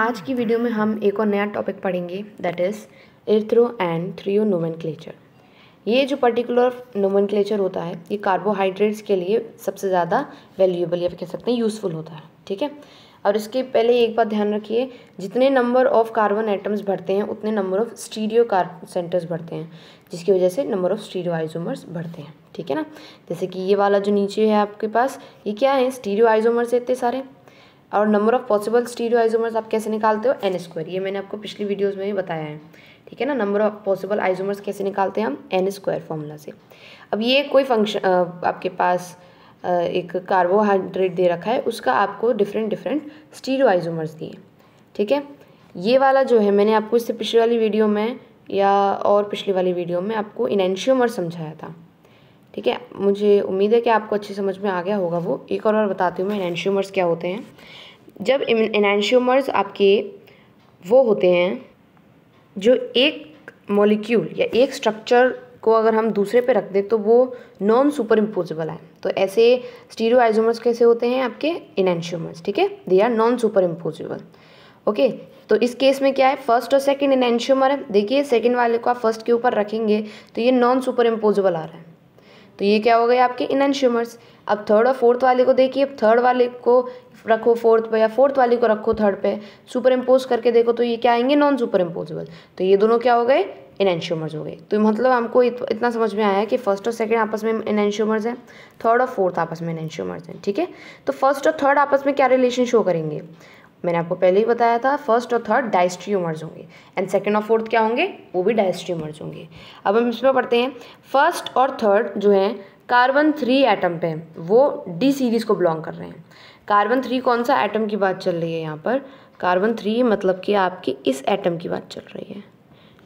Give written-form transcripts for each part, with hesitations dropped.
आज की वीडियो में हम एक और नया टॉपिक पढ़ेंगे, that is erythro and threo nomenclature. ये जो पर्टिकुलर नोमेनक्लेचर होता है ये कार्बोहाइड्रेट्स के लिए सबसे ज़्यादा वैल्यूएबल या फिर कह सकते हैं यूज़फुल होता है, ठीक है। और इसके पहले एक बात ध्यान रखिए, जितने नंबर ऑफ कार्बन एटम्स बढ़ते हैं उतने number of stereo carbon centres बढ़ते हैं, जिसकी वजह से नंबर ऑफ स्टीरियो आइसोमर्स बढ़ते हैं, ठीक है ना। जैसे कि ये वाला जो नीचे है आपके पास, ये क्या है, स्टीरियो आइसोमर्स है इतने सारे। और number of possible stereo isomers आप कैसे निकालते हो, n²। ये मैंने आपको पिछली वीडियोस में भी बताया है, ठीक है ना। नंबर ऑफ पॉसिबल आइसोमर्स कैसे निकालते हैं हम, n² फॉर्मूला से। अब ये कोई फंक्शन आपके पास एक कार्बोहाइड्रेट दे रखा है, उसका आपको डिफरेंट स्टीरियो आइसोमर्स दिए, ठीक है। ये वाला जो है मैंने आपको इससे पिछली वाली वीडियो में या और पिछली वाली वीडियो में आपको इनैंशियोमर समझाया था, ठीक है। मुझे उम्मीद है कि आपको अच्छी समझ में आ गया होगा वो। एक और बताती हूँ मैं इनैंशियोमर्स क्या होते हैं। जब इनैंशियोमर्स आपके वो होते हैं जो एक मॉलिक्यूल या एक स्ट्रक्चर को अगर हम दूसरे पे रख दें तो वो नॉन सुपर इम्पोजेबल है। तो ऐसे स्टीरियो आइसोमर्स कैसे होते हैं आपके इनैंशियोमर्स, ठीक है, they are non superimposable. Okay, तो इस केस में क्या है, फर्स्ट और सेकंड इनैंशियोमर है। देखिए सेकंड वाले को आप फर्स्ट के ऊपर रखेंगे तो ये नॉन सुपर इम्पोजेबल आ रहा है, तो ये क्या हो गए आपके इनैंशियोमर्स। अब थर्ड और फोर्थ वाले को देखिए, थर्ड वाले को रखो फोर्थ पे या फोर्थ वाले को रखो थर्ड पे, सुपर इम्पोज करके देखो तो ये क्या आएंगे, नॉन सुपर इम्पोजेबल। तो ये दोनों क्या हो गए, इनैंशियोमर्स हो गए। तो मतलब हमको इतना समझ में आया कि फर्स्ट और सेकंड आपस में इनैंशियोमर्स हैं, थर्ड और फोर्थ आपस में इनैंशियोमर्स हैं, ठीक है। तो फर्स्ट और थर्ड आपस में क्या रिलेशन शो करेंगे, मैंने आपको पहले ही बताया था, फर्स्ट और थर्ड डायस्ट्रियोमर्स होंगे एंड सेकंड और फोर्थ क्या होंगे, वो भी डायस्ट्रियोमर्स होंगे। अब हम इसमें पढ़ते हैं, फर्स्ट और थर्ड जो है कार्बन 3 एटम पे वो डी सीरीज़ को बिलोंग कर रहे हैं। कार्बन 3 कौन सा एटम की बात चल रही है यहाँ पर, कार्बन 3 मतलब कि आपकी इस एटम की बात चल रही है,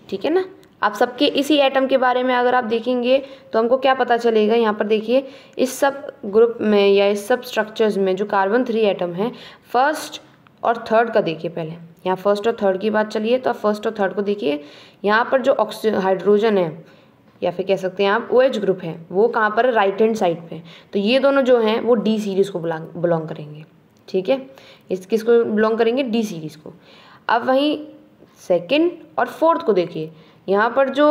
ठीक है ना। आप सबके इसी एटम के बारे में अगर आप देखेंगे तो हमको क्या पता चलेगा, यहाँ पर देखिए इस सब ग्रुप में या इस सब स्ट्रक्चर्स में जो कार्बन 3 एटम है, फर्स्ट और थर्ड का देखिए। पहले यहाँ फर्स्ट और थर्ड की बात चलिए तो आप फर्स्ट और थर्ड को देखिए। यहाँ पर जो हाइड्रोजन है या फिर कह सकते हैं आप OH ग्रुप है, वो कहाँ पर है, राइट हैंड साइड पे। तो ये दोनों जो हैं वो डी सीरीज़ को बिलोंग करेंगे, ठीक है। इस किसको बिलोंग करेंगे, डी सीरीज़ को। अब वहीं सेकंड और फोर्थ को देखिए, यहाँ पर जो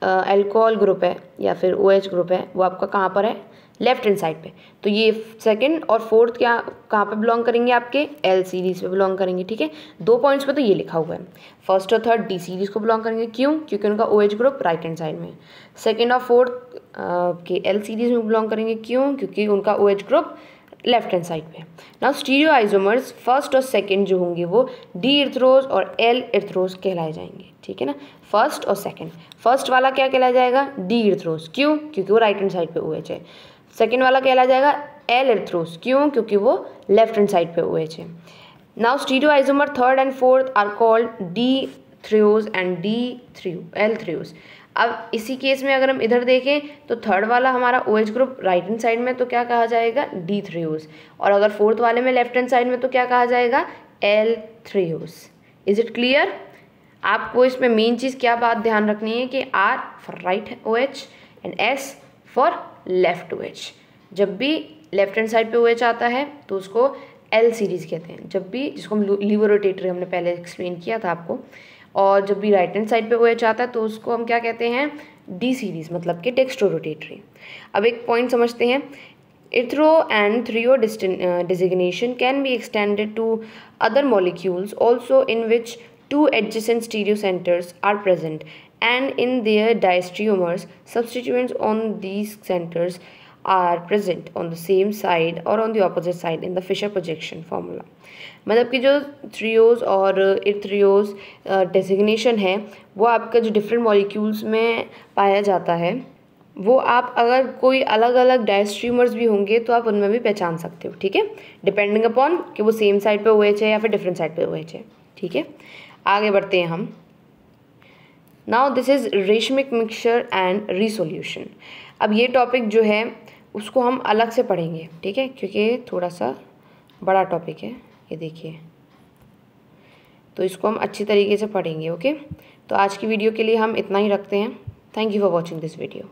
अल्कोहल ग्रुप है या फिर OH ग्रुप है वो आपका कहाँ पर है, लेफ्ट हैंड साइड पे। तो ये सेकंड और फोर्थ क्या कहाँ पे बिलोंग करेंगे, आपके L सीरीज़ पे बिलोंग करेंगे, ठीक है। 2 पॉइंट्स पे तो ये लिखा हुआ है, फर्स्ट और थर्ड डी सीरीज़ को बिलोंग करेंगे, क्यों, क्योंकि उनका OH group right hand side में। सेकंड और फोर्थ के L सीरीज़ में बिलोंग करेंगे, क्यों, क्योंकि उनका OH group left hand side पे। नाउ स्टीरियो आइसोमर्स फर्स्ट और सेकंड जो होंगे वो डी इर्थ्रोज और L इर्थ्रोज कहलाए जाएंगे, ठीक है ना। फर्स्ट और सेकंड, फर्स्ट वाला क्या कहलाया जाएगा, डी इर्थ्रोज, क्यों, क्योंकि वो राइट हैंड साइड पे OH है। सेकेंड वाला कहला जाएगा L इर्थ्रोज, क्यों, क्योंकि वो लेफ्ट हैंड साइड पे OH है। Now stereo isomer third and fourth are called D threose and D threo L threose. अब इसी केस में अगर हम इधर देखें तो थर्ड वाला हमारा OH group right hand side में तो क्या कहा जाएगा, डी थ्रियोज, और अगर फोर्थ वाले में लेफ्ट हैंड साइड में तो क्या कहा जाएगा, L threose. Is it clear. आपको इसमें मेन चीज़ क्या बात ध्यान रखनी है कि R for right OH and S for left OH। जब भी लेफ्ट हैंड साइड पे OH आता है तो उसको L सीरीज़ कहते हैं, जब भी, जिसको हम लीवर रोटेटरी हमने पहले एक्सप्लेन किया था आपको। और जब भी राइट हैंड साइड पे OH आता है तो उसको हम क्या कहते हैं, डी सीरीज़, मतलब कि डेक्स्ट्रो रोटेटरी। अब एक पॉइंट समझते हैं, erythro and threo designation can be extended to other molecules also in which 2 adjacent stereo centers are present, and in their diastereomers substituents on these centers are present on the same side or on the opposite side in the Fisher projection formula। मतलब कि जो थ्रियोज और इर्थ्रियोज designation है वो आपका जो different molecules में पाया जाता है, वो आप अगर कोई अलग अलग डायस्ट्रीमर्स भी होंगे तो आप उनमें भी पहचान सकते हो, ठीक है, डिपेंडिंग अपॉन कि वो सेम साइड पे OH है या फिर डिफरेंट साइड पे OH है, ठीक है। आगे बढ़ते हैं हम। Now this is racemic mixture and resolution. अब ये टॉपिक जो है उसको हम अलग से पढ़ेंगे, ठीक है, क्योंकि थोड़ा सा बड़ा टॉपिक है, ये देखिए, तो इसको हम अच्छी तरीके से पढ़ेंगे, ओके। तो आज की वीडियो के लिए हम इतना ही रखते हैं। Thank you for watching this video.